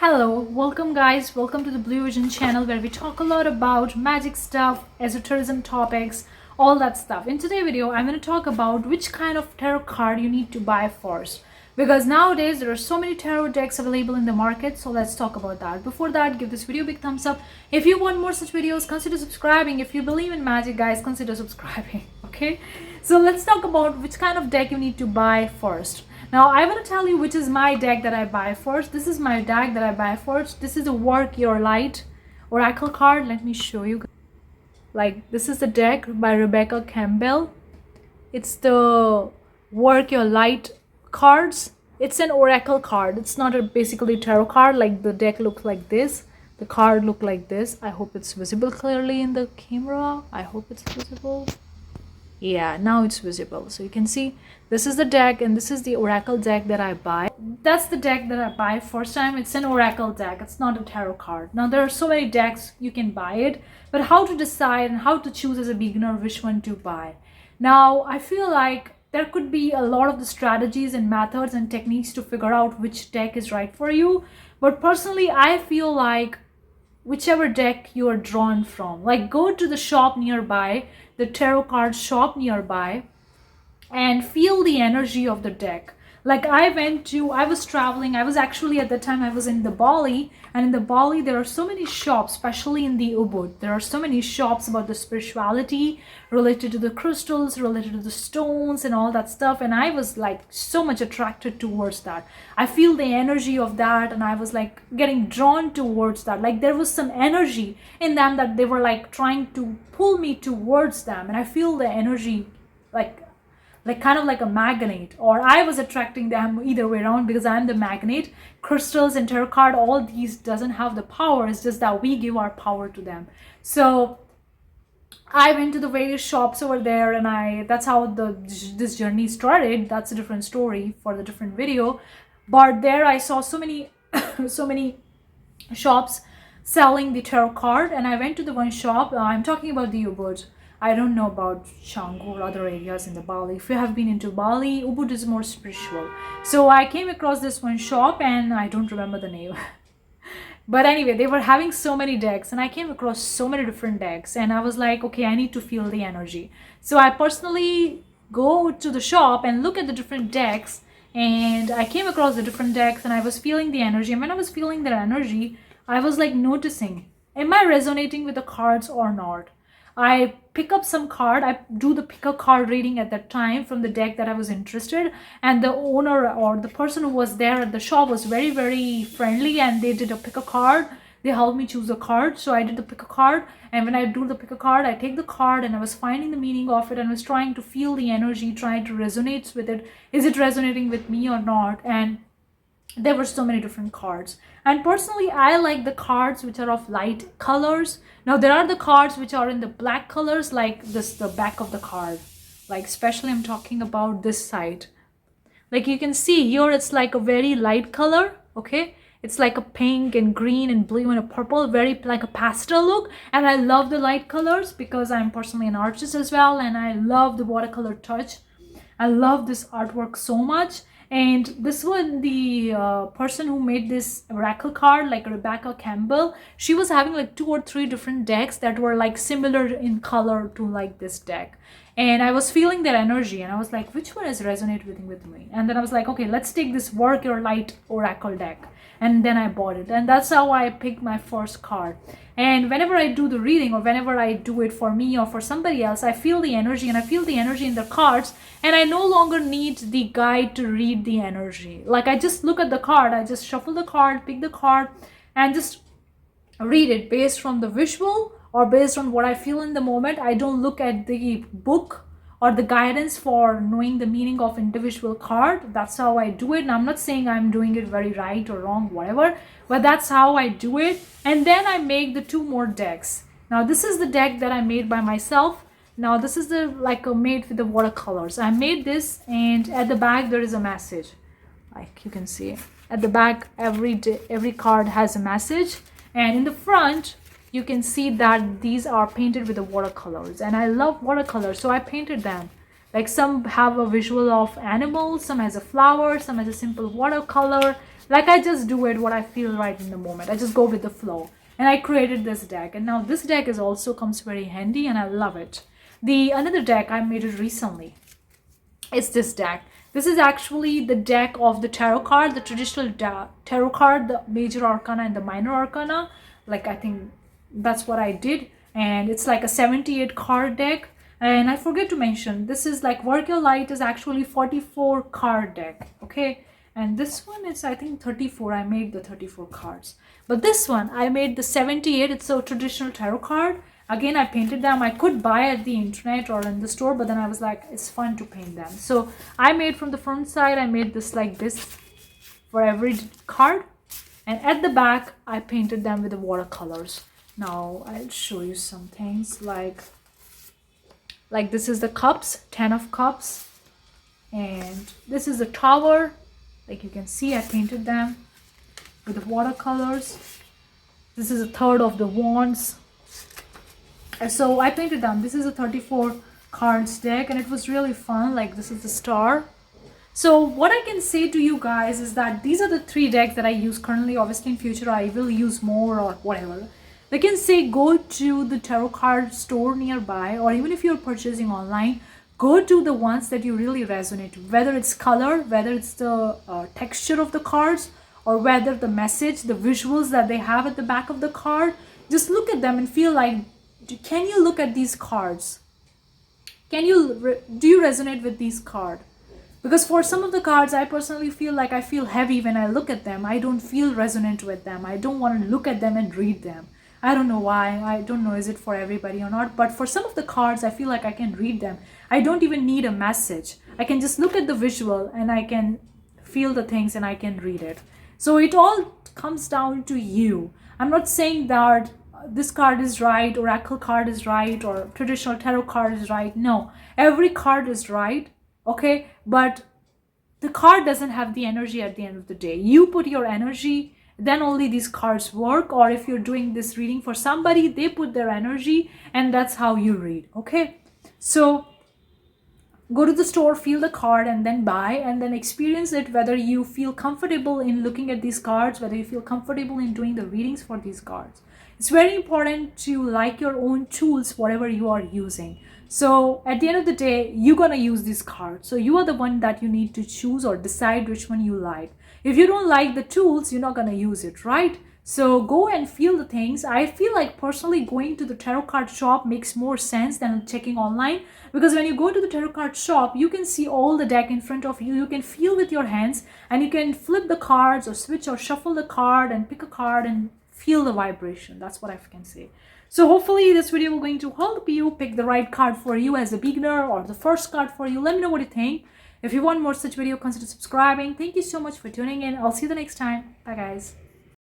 Hello, welcome guys, welcome to the Blue Vision channel where we talk a lot about magic stuff, esotericism topics, all that stuff. In today's video, I'm going to talk about which kind of tarot card you need to buy first. Because nowadays there are so many tarot decks available in the market, so let's talk about that. Before that, give this video a big thumbs up. If you want more such videos, consider subscribing. If you believe in magic, guys, consider subscribing, okay? So let's talk about which kind of deck you need to buy first. Now, I want to tell you which is my deck that I buy first. This is my deck that I buy first. This is the Work Your Light Oracle card. Let me show you. Like, this is the deck by Rebecca Campbell. It's the Work Your Light cards. It's an oracle card. It's not a basically tarot card. Like, the deck looks like this. The card look like this. I hope it's visible clearly in the camera. I hope it's visible. Yeah, now it's visible. So you can see this is the deck and this is the oracle deck that I buy. That's the deck that I buy first time. It's an oracle deck. It's not a tarot card. Now there are so many decks you can buy it, but how to decide and how to choose as a beginner which one to buy? Now I feel like there could be a lot of the strategies and methods and techniques to figure out which deck is right for you. But personally, I feel like whichever deck you are drawn from, like go to the shop nearby, the tarot card shop nearby, and feel the energy of the deck. Like I was traveling, I was actually at the time I was in the Bali, and in the Bali there are so many shops, especially in the Ubud. There are so many shops about the spirituality related to the crystals, related to the stones and all that stuff, and I was like so much attracted towards that. I feel the energy of that, and I was like getting drawn towards that. Like there was some energy in them that they were like trying to pull me towards them, and I feel the energy like kind of like a magnet, or I was attracting them either way around because I'm the magnet. Crystals and tarot card, all these doesn't have the power. It's just that we give our power to them. So I went to the various shops over there, and that's how this journey started. That's a different story for the different video. But there I saw so many so many shops selling the tarot card, and I went to the one shop. I'm talking about the Ubud. I don't know about Canggu or other areas in the Bali. If you have been into Bali, Ubud is more spiritual. So I came across this one shop, and I don't remember the name. But anyway, they were having so many decks, and I came across so many different decks, and I was like, okay, I need to feel the energy. So I personally go to the shop and look at the different decks, and I came across the different decks, and I was feeling the energy. And when I was feeling that energy, I was like noticing, am I resonating with the cards or not? I pick up some card. I do the pick a card reading at that time from the deck that I was interested, and the owner or the person who was there at the shop was very, very friendly, and they did a pick a card. They helped me choose a card. So I did the pick a card, and when I do the pick a card, I take the card, and I was finding the meaning of it, and I was trying to feel the energy, trying to resonate with it. Is it resonating with me or not? And there were so many different cards, and personally I like the cards which are of light colors. Now there are the cards which are in the black colors, like this, the back of the card, like especially I'm talking about this side. Like you can see here, it's like a very light color. Okay, it's like a pink and green and blue and a purple, very like a pastel look. And I love the light colors because I'm personally an artist as well, and I love the watercolor touch. I love this artwork so much. And this one, the person who made this oracle card, like Rebecca Campbell, she was having like 2 or 3 different decks that were like similar in color to like this deck. And I was feeling that energy, and I was like, which one is resonating with me? And then I was like, okay, let's take this Work Your Light oracle deck. And then I bought it, and that's how I picked my first card. And whenever I do the reading, or whenever I do it for me or for somebody else, I feel the energy, and I feel the energy in the cards, and I no longer need the guide to read the energy. Like I just look at the card, I just shuffle the card, pick the card, and just read it based from the visual or based on what I feel in the moment. I don't look at the book or the guidance for knowing the meaning of individual card. That's how I do it. And I'm not saying I'm doing it very right or wrong, whatever, but that's how I do it. And then I make the 2 more decks. Now this is the deck that I made by myself. Now this is the like made with the watercolors. I made this, and at the back there is a message. Like you can see at the back, every card has a message, and in the front you can see that these are painted with the watercolors, and I love watercolors, so I painted them. Like some have a visual of animals, some has a flower, some has a simple watercolor, Like I just do it what I feel right in the moment. I just go with the flow. And I created this deck. And now this deck is also comes very handy and I love it. The another deck I made it recently. It's this deck. This is actually the deck of the tarot card, the traditional tarot card, the major arcana and the minor arcana. Like I think that's what I did. And it's like a 78 card deck. And I forget to mention, this is like Work Your Light is actually 44 card deck. Okay. And this one is I think 34. I made the 34 cards. But this one I made the 78. It's a traditional tarot card. Again, I painted them. I could buy at the internet or in the store, but then I was like, it's fun to paint them. So I made from the front side, I made this like this for every card. And at the back, I painted them with the watercolors. Now I'll show you some things like this is the cups, 10 of cups. And this is the tower. Like you can see, I painted them with the watercolors. This is a third of the wands. So I painted them. This is a 34 cards deck and it was really fun. Like this is the star. So what I can say to you guys is that these are the 3 decks that I use currently. Obviously in future I will use more or whatever. They can say go to the tarot card store nearby, or even if you're purchasing online, go to the ones that you really resonate with. Whether it's color, whether it's the texture of the cards, or whether the message, the visuals that they have at the back of the card. Just look at them and feel like, can you look at these cards? Do you resonate with these cards? Because for some of the cards, I personally feel like I feel heavy when I look at them. I don't feel resonant with them. I don't want to look at them and read them. I don't know why. I don't know is it for everybody or not. But for some of the cards, I feel like I can read them. I don't even need a message. I can just look at the visual and I can feel the things and I can read it. So it all comes down to you. I'm not saying that this card is right, oracle card is right, or traditional tarot card is right. No, every card is right. Okay, but the card doesn't have the energy at the end of the day. You put your energy, then only these cards work. Or if you're doing this reading for somebody, they put their energy and that's how you read. Okay, so go to the store, feel the card and then buy and then experience it, whether you feel comfortable in looking at these cards, whether you feel comfortable in doing the readings for these cards. It's very important to like your own tools, whatever you are using. So at the end of the day, you're going to use this card. So you are the one that you need to choose or decide which one you like. If you don't like the tools, you're not going to use it, right? So go and feel the things. I feel like personally going to the tarot card shop makes more sense than checking online. Because when you go to the tarot card shop, you can see all the deck in front of you. You can feel with your hands and you can flip the cards or switch or shuffle the card and pick a card and feel the vibration. That's what I can say. So hopefully this video is going to help you pick the right card for you as a beginner or the first card for you. Let me know what you think. If you want more such video, consider subscribing. Thank you so much for tuning in. I'll see you the next time. Bye guys.